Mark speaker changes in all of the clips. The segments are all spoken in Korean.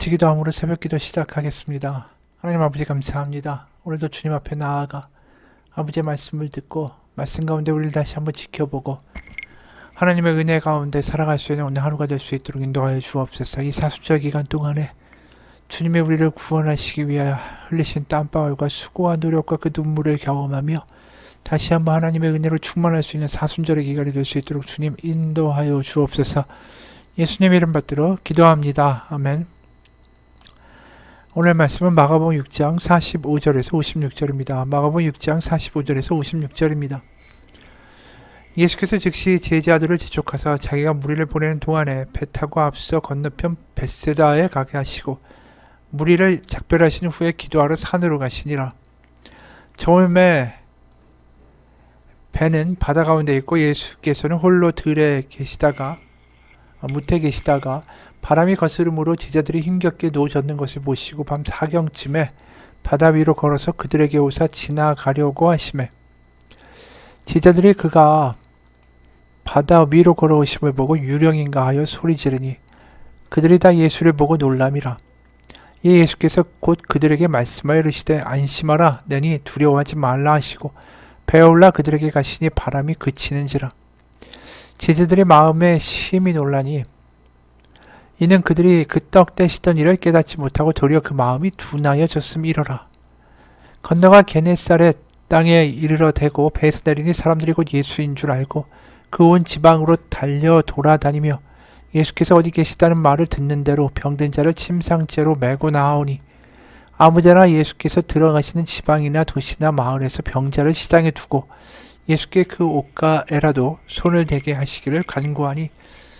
Speaker 1: 같이 기도함으로 새벽기도 시작하겠습니다. 하나님 아버지 감사합니다. 오늘도 주님 앞에 나아가 아버지의 말씀을 듣고 말씀 가운데 우리를 다시 한번 지켜보고 하나님의 은혜 가운데 살아갈 수 있는 오늘 하루가 될 수 있도록 인도하여 주옵소서. 이 사순절 기간 동안에 주님의 우리를 구원하시기 위하여 흘리신 땀방울과 수고와 노력과 그 눈물을 경험하며 다시 한번 하나님의 은혜로 충만할 수 있는 사순절의 기간이 될 수 있도록 주님 인도하여 주옵소서. 예수님 이름 받들어 기도합니다. 아멘. 오늘 말씀은 마가복음 6장 45절에서 56절입니다. 마가복음 6장 45절에서 56절입니다. 예수께서 즉시 제자들을 재촉하사 자기가 무리를 보내는 동안에 배 타고 앞서 건너편 벳세다에 가게 하시고 무리를 작별하신 후에 기도하러 산으로 가시니라. 처음에 배는 바다 가운데 있고 예수께서는 홀로 들에 계시다가 무태 계시다가 바람이 거스름으로 제자들이 힘겹게 노젓는 것을 보시고 밤 사경쯤에 바다 위로 걸어서 그들에게 오사 지나가려고 하시매 제자들이 그가 바다 위로 걸어오심을 보고 유령인가 하여 소리 지르니 그들이 다 예수를 보고 놀람이라. 이에 예수께서 곧 그들에게 말씀하여 이르시되 안심하라 내니 두려워하지 말라 하시고 배에 올라 그들에게 가시니 바람이 그치는지라. 제자들의 마음에 심히 놀라니 이는 그들이 그 떡 떼시던 일을 깨닫지 못하고 도리어 그 마음이 둔하여졌음이로라. 건너가 게네사렛 땅에 이르러 대고 배에서 내리니 사람들이 곧 예수인 줄 알고 그 온 지방으로 달려 돌아다니며 예수께서 어디 계시다는 말을 듣는 대로 병든 자를 침상째로 메고 나아오니 아무데나 예수께서 들어가시는 지방이나 도시나 마을에서 병자를 시장에 두고 예수께 그 옷가에라도 손을 대게 하시기를 간구하니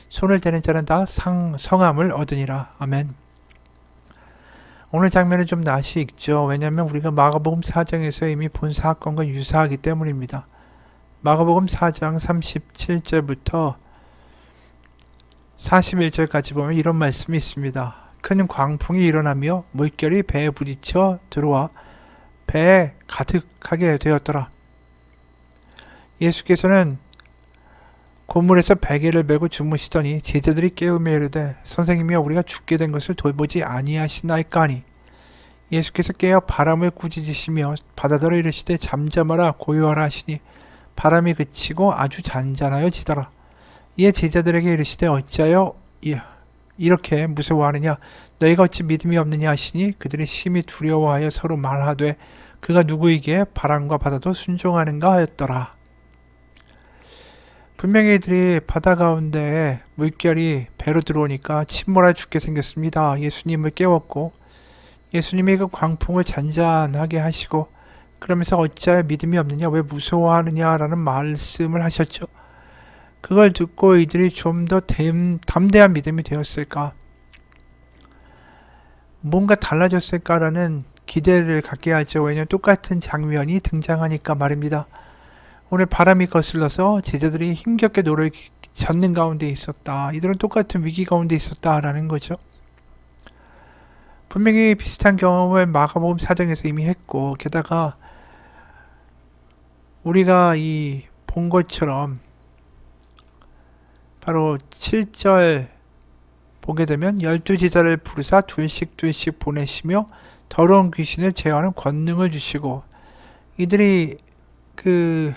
Speaker 1: 손을 대는 자는 다 성함을 얻으니라. 아멘. 오늘 장면은 좀 낯이 익죠. 왜냐하면 우리가 마가복음 4장에서 이미 본 사건과 유사하기 때문입니다. 마가복음 4장 37절부터 41절까지 보면 이런 말씀이 있습니다. 큰 광풍이 일어나며 물결이 배에 부딪혀 들어와 배에 가득하게 되었더라. 예수께서는 고물에서 베개를 메고 주무시더니 제자들이 깨우며 이르되 선생님이여 우리가 죽게 된 것을 돌보지 아니하시나이까 하니 예수께서 깨어 바람을 꾸짖으시며 바다더러 이르시되 잠잠하라 고요하라 하시니 바람이 그치고 아주 잔잔하여지더라. 이에 제자들에게 이르시되 어찌하여 이렇게 무서워하느냐 너희가 어찌 믿음이 없느냐 하시니 그들이 심히 두려워하여 서로 말하되 그가 누구이기에 바람과 바다도 순종하는가 하였더라. 분명히 이들이 바다 가운데에 물결이 배로 들어오니까 침몰해 죽게 생겼습니다. 예수님을 깨웠고 예수님이 그 광풍을 잔잔하게 하시고 그러면서 어찌하여 믿음이 없느냐 왜 무서워하느냐라는 말씀을 하셨죠. 그걸 듣고 이들이 좀 더 담대한 믿음이 되었을까? 뭔가 달라졌을까라는 기대를 갖게 하죠. 왜냐하면 똑같은 장면이 등장하니까 말입니다. 오늘 바람이 거슬러서 제자들이 힘겹게 노를 젓는 가운데 있었다. 이들은 똑같은 위기 가운데 있었다라는 거죠. 분명히 비슷한 경험을 마가복음 4장에서 이미 했고 게다가 우리가 이 본 것처럼 바로 7절 보게 되면 12제자를 부르사 둘씩 보내시며 더러운 귀신을 제어하는 권능을 주시고 이들이 그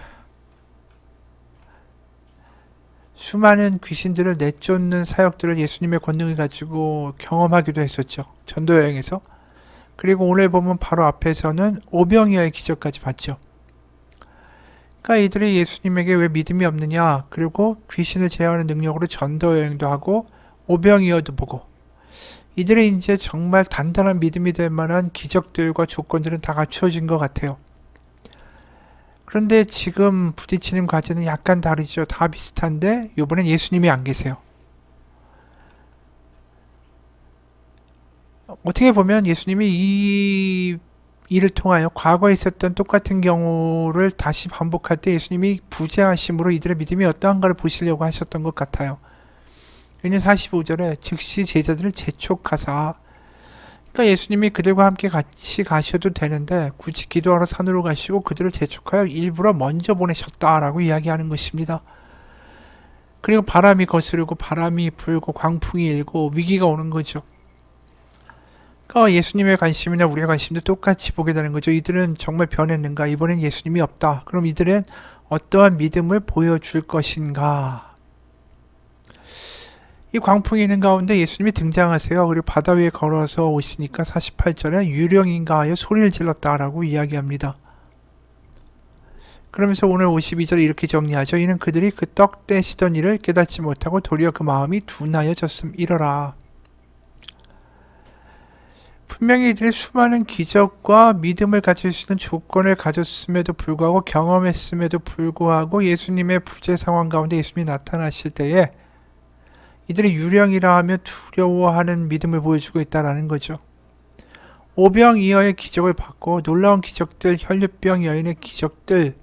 Speaker 1: 수많은 귀신들을 내쫓는 사역들을 예수님의 권능을 가지고 경험하기도 했었죠. 전도 여행에서. 그리고 오늘 보면 바로 앞에서는 오병이어의 기적까지 봤죠. 그러니까 이들이 예수님에게 왜 믿음이 없느냐 그리고 귀신을 제어하는 능력으로 전도 여행도 하고 오병이어도 보고 이들이 이제 정말 단단한 믿음이 될 만한 기적들과 조건들은 다 갖추어진 것 같아요. 그런데 지금 부딪히는 과제는 약간 다르죠. 다 비슷한데 이번엔 예수님이 안 계세요. 어떻게 보면 예수님이 이 일을 통하여 과거에 있었던 똑같은 경우를 다시 반복할 때 예수님이 부재하심으로 이들의 믿음이 어떠한가를 보시려고 하셨던 것 같아요. 왜냐하면 45절에 즉시 제자들을 재촉하사 그러니까 예수님이 그들과 함께 같이 가셔도 되는데 굳이 기도하러 산으로 가시고 그들을 재촉하여 일부러 먼저 보내셨다라고 이야기하는 것입니다. 그리고 바람이 거스르고 바람이 불고 광풍이 일고 위기가 오는 거죠. 그러니까 예수님의 관심이나 우리의 관심도 똑같이 보게 되는 거죠. 이들은 정말 변했는가? 이번엔 예수님이 없다. 그럼 이들은 어떠한 믿음을 보여줄 것인가? 이 광풍이 있는 가운데 예수님이 등장하세요. 그리고 바다 위에 걸어서 오시니까 48절에 유령인가 하여 소리를 질렀다라고 이야기합니다. 그러면서 오늘 52절에 이렇게 정리하죠. 이는 그들이 그 떡 떼시던 일을 깨닫지 못하고 도리어 그 마음이 둔하여졌음이러라. 분명히 이들이 수많은 기적과 믿음을 가질 수 있는 조건을 가졌음에도 불구하고 경험했음에도 불구하고 예수님의 부재 상황 가운데 예수님이 나타나실 때에 이들이 유령이라 하며 두려워하는 믿음을 보여주고 있다는 거죠. 오병이어의 기적을 받고 놀라운 기적들, 혈류병 여인의 기적들,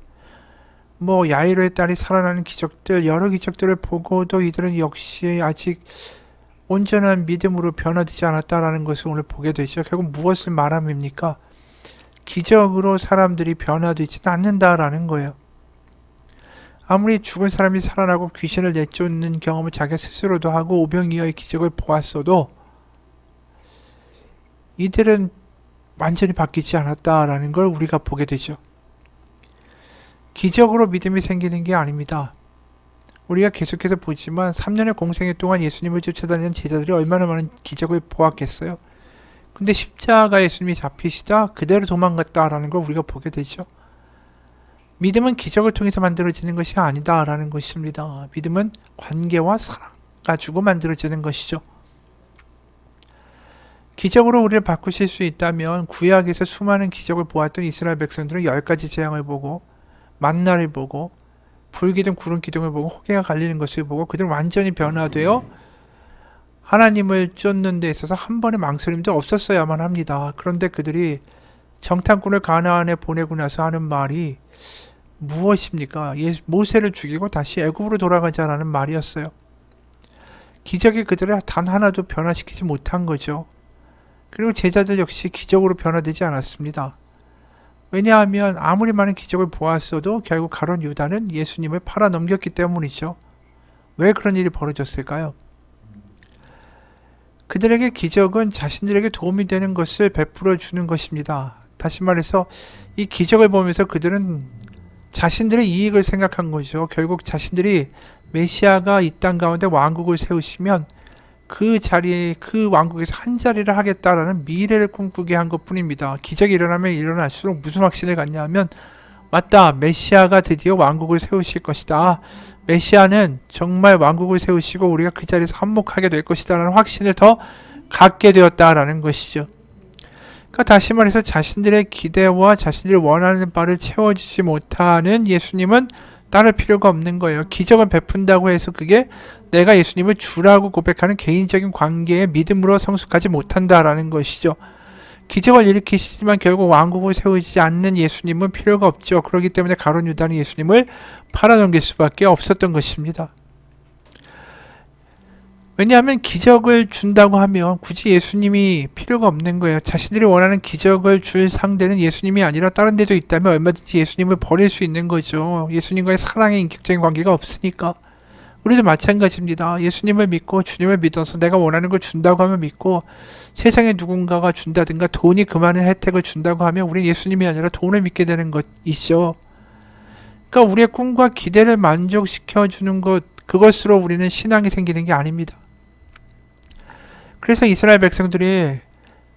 Speaker 1: 야이로의 딸이 살아나는 기적들, 여러 기적들을 보고도 이들은 역시 아직 온전한 믿음으로 변화되지 않았다라는 것을 오늘 보게 되죠. 결국 무엇을 말함입니까? 기적으로 사람들이 변화되지는 않는다라는 거예요. 아무리 죽은 사람이 살아나고 귀신을 내쫓는 경험을 자기 스스로도 하고 오병이어의 기적을 보았어도 이들은 완전히 바뀌지 않았다라는 걸 우리가 보게 되죠. 기적으로 믿음이 생기는 게 아닙니다. 우리가 계속해서 보지만 3년의 공생애 동안 예수님을 쫓아다니는 제자들이 얼마나 많은 기적을 보았겠어요. 근데 십자가 예수님이 잡히시다 그대로 도망갔다라는 걸 우리가 보게 되죠. 믿음은 기적을 통해서 만들어지는 것이 아니다라는 것입니다. 믿음은 관계와 사랑 가지고 만들어지는 것이죠. 기적으로 우리를 바꾸실 수 있다면 구약에서 수많은 기적을 보았던 이스라엘 백성들은 10가지 재앙을 보고 만나를 보고 불기둥 구름기둥을 보고 호개가 갈리는 것을 보고 그들은 완전히 변화되어 하나님을 쫓는 데 있어서 한 번의 망설임도 없었어야만 합니다. 그런데 그들이 정탐꾼을 가나안에 보내고 나서 하는 말이 무엇입니까? 모세를 죽이고 다시 애굽으로 돌아가자라는 말이었어요. 기적이 그들을 단 하나도 변화시키지 못한 거죠. 그리고 제자들 역시 기적으로 변화되지 않았습니다. 왜냐하면 아무리 많은 기적을 보았어도 결국 가룟 유다는 예수님을 팔아 넘겼기 때문이죠. 왜 그런 일이 벌어졌을까요? 그들에게 기적은 자신들에게 도움이 되는 것을 베풀어 주는 것입니다. 다시 말해서 이 기적을 보면서 그들은 자신들의 이익을 생각한 거죠. 결국 자신들이 메시아가 이 땅 가운데 왕국을 세우시면 그 자리에 그 왕국에서 한 자리를 하겠다라는 미래를 꿈꾸게 한 것뿐입니다. 기적이 일어나면 일어날수록 무슨 확신을 갖냐 하면 맞다, 메시아가 드디어 왕국을 세우실 것이다. 메시아는 정말 왕국을 세우시고 우리가 그 자리에서 한몫하게 될 것이다 라는 확신을 더 갖게 되었다라는 것이죠. 그러니까 다시 말해서 자신들의 기대와 자신들이 원하는 바를 채워주지 못하는 예수님은 따를 필요가 없는 거예요. 기적을 베푼다고 해서 그게 내가 예수님을 주라고 고백하는 개인적인 관계의 믿음으로 성숙하지 못한다라는 것이죠. 기적을 일으키시지만 결국 왕국을 세우지 않는 예수님은 필요가 없죠. 그렇기 때문에 가룟 유다는 예수님을 팔아넘길 수밖에 없었던 것입니다. 왜냐하면 기적을 준다고 하면 굳이 예수님이 필요가 없는 거예요. 자신들이 원하는 기적을 줄 상대는 예수님이 아니라 다른 데도 있다면 얼마든지 예수님을 버릴 수 있는 거죠. 예수님과의 사랑의 인격적인 관계가 없으니까. 우리도 마찬가지입니다. 예수님을 믿고 주님을 믿어서 내가 원하는 걸 준다고 하면 믿고 세상에 누군가가 준다든가 돈이 그만한 혜택을 준다고 하면 우리는 예수님이 아니라 돈을 믿게 되는 것이죠. 그러니까 우리의 꿈과 기대를 만족시켜주는 것, 그것으로 우리는 신앙이 생기는 게 아닙니다. 그래서 이스라엘 백성들이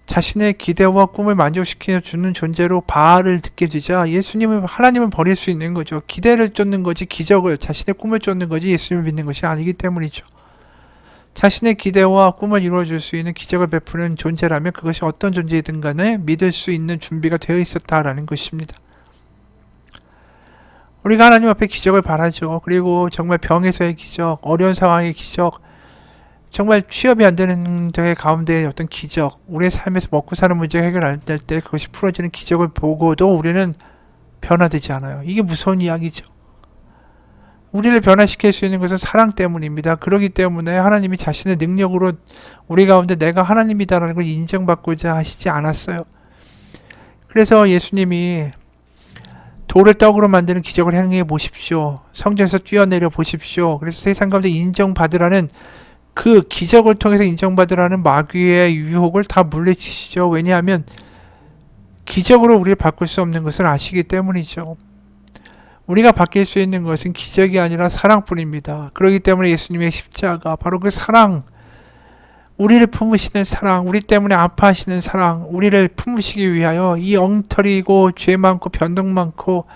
Speaker 1: 자신의 기대와 꿈을 만족시켜주는 존재로 바알을 듣게 되자 예수님을, 하나님을 버릴 수 있는 거죠. 기대를 쫓는 거지 기적을, 자신의 꿈을 쫓는 거지 예수님을 믿는 것이 아니기 때문이죠. 자신의 기대와 꿈을 이루어줄 수 있는 기적을 베푸는 존재라면 그것이 어떤 존재이든 간에 믿을 수 있는 준비가 되어 있었다라는 것입니다. 우리가 하나님 앞에 기적을 바라죠. 그리고 정말 병에서의 기적, 어려운 상황의 기적, 정말 취업이 안 되는 데 가운데의 어떤 기적, 우리의 삶에서 먹고 사는 문제가 해결 안 될 때 그것이 풀어지는 기적을 보고도 우리는 변화되지 않아요. 이게 무서운 이야기죠. 우리를 변화시킬 수 있는 것은 사랑 때문입니다. 그렇기 때문에 하나님이 자신의 능력으로 우리 가운데 내가 하나님이다라는 걸 인정받고자 하시지 않았어요. 그래서 예수님이 돌을 떡으로 만드는 기적을 행해 보십시오. 성전에서 뛰어내려 보십시오. 그래서 세상 가운데 인정받으라는 그 기적을 통해서 인정받으라는 마귀의 유혹을 다 물리치시죠. 왜냐하면 기적으로 우리를 바꿀 수 없는 것을 아시기 때문이죠. 우리가 바뀔 수 있는 것은 기적이 아니라 사랑뿐입니다. 그렇기 때문에 예수님의 십자가, 바로 그 사랑, 우리를 품으시는 사랑, 우리 때문에 아파하시는 사랑, 우리를 품으시기 위하여 이 엉터리고 죄 많고 변덕 많고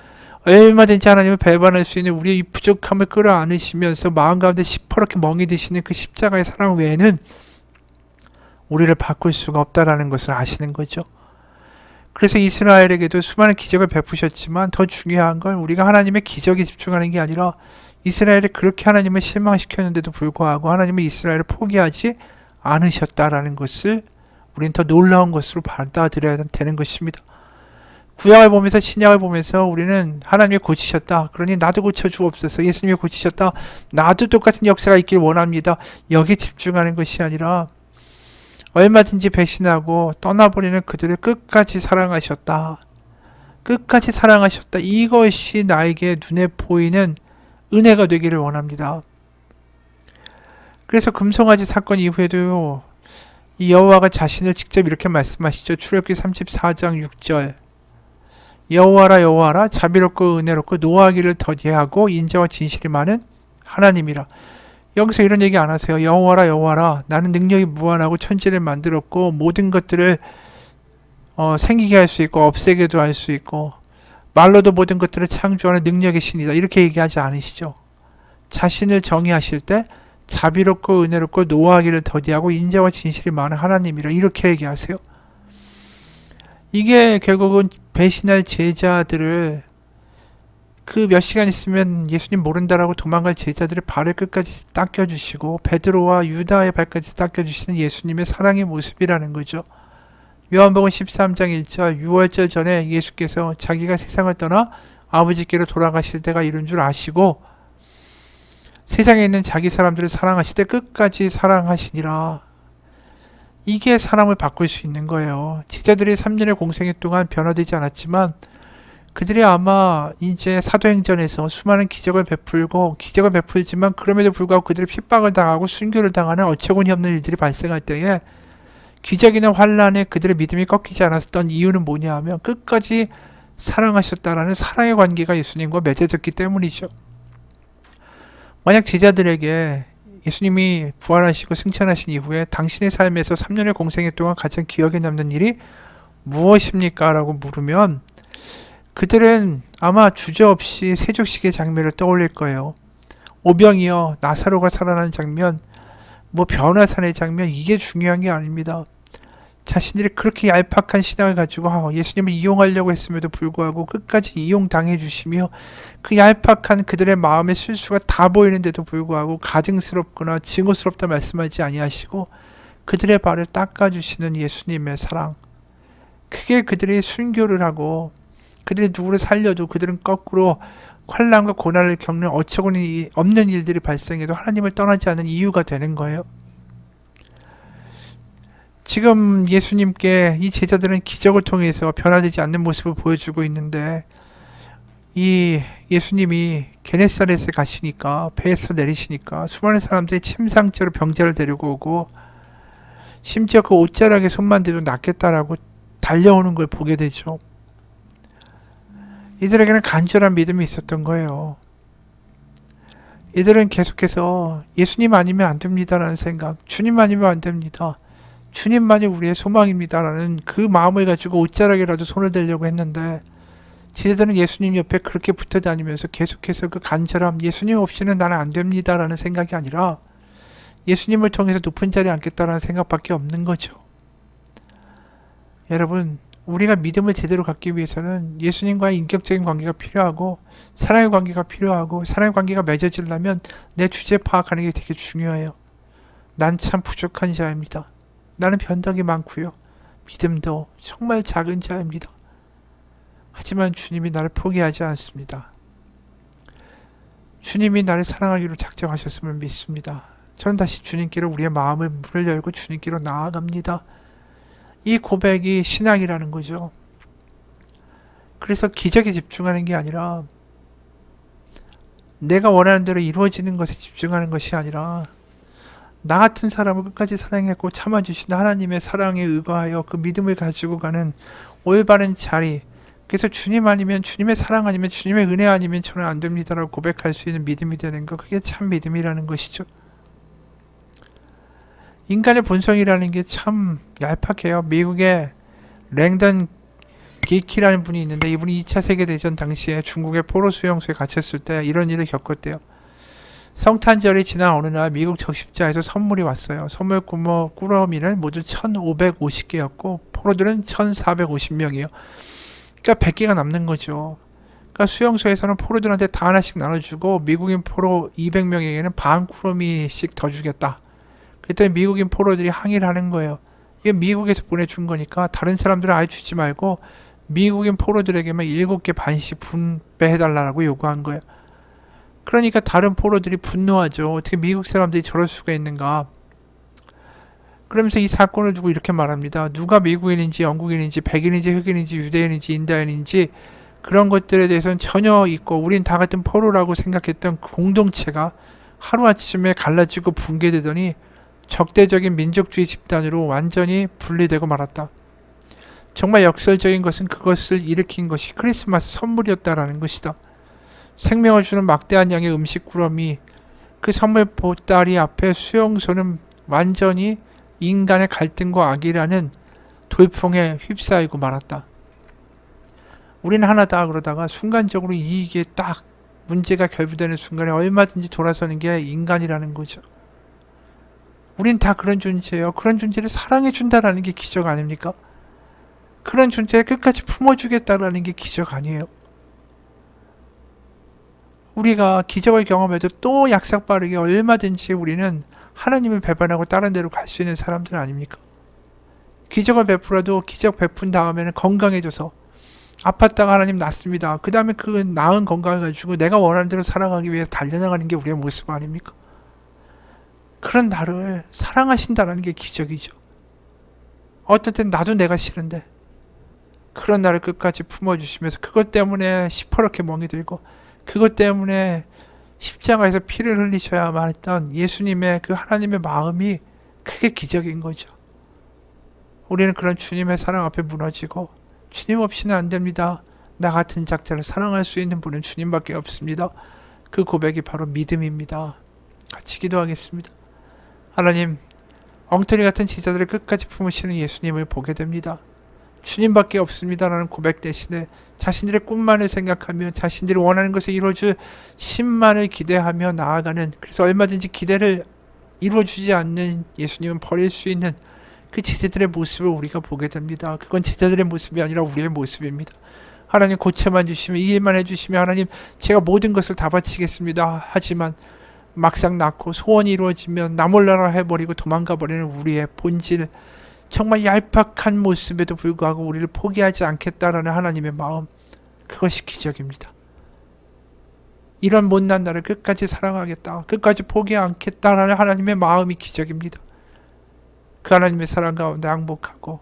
Speaker 1: 얼마든지 하나님을 배반할 수 있는 우리의 이 부족함을 끌어안으시면서 마음 가운데 시퍼렇게 멍이 드시는 그 십자가의 사랑 외에는 우리를 바꿀 수가 없다라는 것을 아시는 거죠. 그래서 이스라엘에게도 수많은 기적을 베푸셨지만 더 중요한 건 우리가 하나님의 기적에 집중하는 게 아니라 이스라엘이 그렇게 하나님을 실망시켰는데도 불구하고 하나님은 이스라엘을 포기하지 않으셨다라는 것을 우리는 더 놀라운 것으로 받아들여야 되는 것입니다. 구약을 보면서 신약을 보면서 우리는 하나님이 고치셨다. 그러니 나도 고쳐주옵소서. 예수님이 고치셨다. 나도 똑같은 역사가 있길 원합니다. 여기에 집중하는 것이 아니라 얼마든지 배신하고 떠나버리는 그들을 끝까지 사랑하셨다. 끝까지 사랑하셨다. 이것이 나에게 눈에 보이는 은혜가 되기를 원합니다. 그래서 금송아지 사건 이후에도 이 여호와가 자신을 직접 이렇게 말씀하시죠. 출애굽기 34장 6절. 여호와라 여호와라 자비롭고 은혜롭고 노하기를 더디하고 인자와 진실이 많은 하나님이라. 여기서 이런 얘기 안 하세요. 여호와라 여호와라 나는 능력이 무한하고 천지를 만들었고 모든 것들을 생기게 할 수 있고 없애게도 할 수 있고 말로도 모든 것들을 창조하는 능력의 신이다. 이렇게 얘기하지 않으시죠. 자신을 정의하실 때 자비롭고 은혜롭고 노하기를 더디하고 인자와 진실이 많은 하나님이라 이렇게 얘기하세요. 이게 결국은 배신할 제자들을 그 몇 시간 있으면 예수님 모른다라고 도망갈 제자들의 발을 끝까지 닦여주시고 베드로와 유다의 발까지 닦여주시는 예수님의 사랑의 모습이라는 거죠. 요한복음 13장 1절 6월절 전에 예수께서 자기가 세상을 떠나 아버지께로 돌아가실 때가 이른 줄 아시고 세상에 있는 자기 사람들을 사랑하실 때 끝까지 사랑하시니라. 이게 사람을 바꿀 수 있는 거예요. 제자들이 3년의 공생애 동안 변화되지 않았지만 그들이 아마 이제 사도행전에서 수많은 기적을 베풀지만 그럼에도 불구하고 그들이 핍박을 당하고 순교를 당하는 어처구니 없는 일들이 발생할 때에 기적이나 환란에 그들의 믿음이 꺾이지 않았던 이유는 뭐냐 하면 끝까지 사랑하셨다라는 사랑의 관계가 예수님과 맺어졌기 때문이죠. 만약 제자들에게 예수님이 부활하시고 승천하신 이후에 당신의 삶에서 3년의 공생애 동안 가장 기억에 남는 일이 무엇입니까? 라고 물으면 그들은 아마 주저없이 세족식의 장면을 떠올릴 거예요. 오병이어 나사로가 살아나는 장면, 변화산의 장면, 이게 중요한 게 아닙니다. 자신들이 그렇게 얄팍한 신앙을 가지고 예수님을 이용하려고 했음에도 불구하고 끝까지 이용당해 주시며 그 얄팍한 그들의 마음의 실수가 다 보이는데도 불구하고 가증스럽거나 증오스럽다 말씀하지 아니하시고 그들의 발을 닦아주시는 예수님의 사랑, 그게 그들이 순교를 하고 그들이 누구를 살려도 그들은 거꾸로 환난과 고난을 겪는 어처구니 없는 일들이 발생해도 하나님을 떠나지 않는 이유가 되는 거예요. 지금 예수님께 이 제자들은 기적을 통해서 변화되지 않는 모습을 보여주고 있는데 이 예수님이 게네사렛에 가시니까 배에서 내리시니까 수많은 사람들이 침상째로 병자를 데리고 오고 심지어 그 옷자락에 손만 대도 낫겠다라고 달려오는 걸 보게 되죠. 이들에게는 간절한 믿음이 있었던 거예요. 이들은 계속해서 예수님 아니면 안 됩니다라는 생각, 주님 아니면 안 됩니다. 주님만이 우리의 소망입니다라는 그 마음을 가지고 옷자락이라도 손을 대려고 했는데 제자들은 예수님 옆에 그렇게 붙어 다니면서 계속해서 그 간절함, 예수님 없이는 나는 안 됩니다라는 생각이 아니라 예수님을 통해서 높은 자리에 앉겠다라는 생각밖에 없는 거죠. 여러분, 우리가 믿음을 제대로 갖기 위해서는 예수님과의 인격적인 관계가 필요하고 사랑의 관계가 필요하고 사랑의 관계가 맺어지려면 내 주제 파악하는 게 되게 중요해요. 난 참 부족한 자입니다. 나는 변덕이 많고요. 믿음도 정말 작은 자입니다. 하지만 주님이 나를 포기하지 않습니다. 주님이 나를 사랑하기로 작정하셨음을 믿습니다. 저는 다시 주님께로 우리의 마음을 문을 열고 주님께로 나아갑니다. 이 고백이 신앙이라는 거죠. 그래서 기적에 집중하는 게 아니라 내가 원하는 대로 이루어지는 것에 집중하는 것이 아니라 나 같은 사람을 끝까지 사랑했고 참아주신 하나님의 사랑에 의거하여 그 믿음을 가지고 가는 올바른 자리. 그래서 주님 아니면, 주님의 사랑 아니면, 주님의 은혜 아니면 저는 안 됩니다라고 고백할 수 있는 믿음이 되는 거, 그게 참 믿음이라는 것이죠. 인간의 본성이라는 게 참 얄팍해요. 미국의 랭던 게이키라는 분이 있는데, 이분이 2차 세계대전 당시에 중국의 포로 수용소에 갇혔을 때 이런 일을 겪었대요. 성탄절이 지난 어느 날 미국 적십자에서 선물이 왔어요. 선물 꾸러미는 모두 1550개였고 포로들은 1450명이요. 그러니까 100개가 남는 거죠. 그러니까 수용소에서는 포로들한테 다 하나씩 나눠주고 미국인 포로 200명에게는 반 꾸러미씩 더 주겠다. 그랬더니 미국인 포로들이 항의를 하는 거예요. 이게 미국에서 보내준 거니까 다른 사람들은 아예 주지 말고 미국인 포로들에게만 7개 반씩 분배해달라고 요구한 거예요. 그러니까 다른 포로들이 분노하죠. 어떻게 미국 사람들이 저럴 수가 있는가. 그러면서 이 사건을 두고 이렇게 말합니다. 누가 미국인인지 영국인인지 백인인지 흑인인지 유대인인지 인다인인지 그런 것들에 대해서는 전혀 있고 우린 다 같은 포로라고 생각했던 공동체가 하루아침에 갈라지고 붕괴되더니 적대적인 민족주의 집단으로 완전히 분리되고 말았다. 정말 역설적인 것은 그것을 일으킨 것이 크리스마스 선물이었다라는 것이다. 생명을 주는 막대한 양의 음식 구러미, 그 선물 보따리 앞에 수용소는 완전히 인간의 갈등과 악이라는 돌풍에 휩싸이고 말았다. 우리는 하나다 그러다가 순간적으로 이게 딱 문제가 결부되는 순간에 얼마든지 돌아서는 게 인간이라는 거죠. 우린 다 그런 존재예요. 그런 존재를 사랑해준다라는 게 기적 아닙니까? 그런 존재를 끝까지 품어주겠다라는 게 기적 아니에요. 우리가 기적을 경험해도 또 약삭 빠르게 얼마든지 우리는 하나님을 배반하고 다른 데로 갈 수 있는 사람들 아닙니까? 기적을 베풀어도 기적 베푼 다음에는 건강해져서 아팠다가 하나님 낫습니다. 그 다음에 그 나은 건강을 가지고 내가 원하는 대로 살아가기 위해 달려나가는 게 우리의 모습 아닙니까? 그런 나를 사랑하신다는 게 기적이죠. 어떤 땐 나도 내가 싫은데 그런 나를 끝까지 품어주시면서 그것 때문에 시퍼렇게 멍이 들고 그것 때문에 십자가에서 피를 흘리셔야만 했던 예수님의 그 하나님의 마음이 크게 기적인 거죠. 우리는 그런 주님의 사랑 앞에 무너지고 주님 없이는 안 됩니다. 나 같은 작자를 사랑할 수 있는 분은 주님밖에 없습니다. 그 고백이 바로 믿음입니다. 같이 기도하겠습니다. 하나님, 엉터리 같은 제자들을 끝까지 품으시는 예수님을 보게 됩니다. 주님밖에 없습니다라는 고백 대신에 자신들의 꿈만을 생각하며 자신들이 원하는 것을 이루어줄 신만을 기대하며 나아가는, 그래서 얼마든지 기대를 이루어주지 않는 예수님은 버릴 수 있는 그 제자들의 모습을 우리가 보게 됩니다. 그건 제자들의 모습이 아니라 우리의 모습입니다. 하나님 고쳐만 주시면, 이 일만 해주시면 하나님 제가 모든 것을 다 바치겠습니다. 하지만 막상 낳고 소원이 이루어지면 나 몰라라 해버리고 도망가 버리는 우리의 본질, 정말 얄팍한 모습에도 불구하고 우리를 포기하지 않겠다라는 하나님의 마음, 그것이 기적입니다. 이런 못난 나를 끝까지 사랑하겠다, 끝까지 포기하지 않겠다라는 하나님의 마음이 기적입니다. 그 하나님의 사랑 가운데 항복하고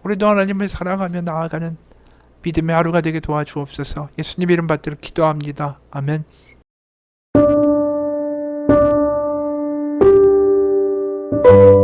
Speaker 1: 우리도 하나님을 사랑하며 나아가는 믿음의 하루가 되게 도와주옵소서. 예수님 이름 받들어 기도합니다. 아멘. you.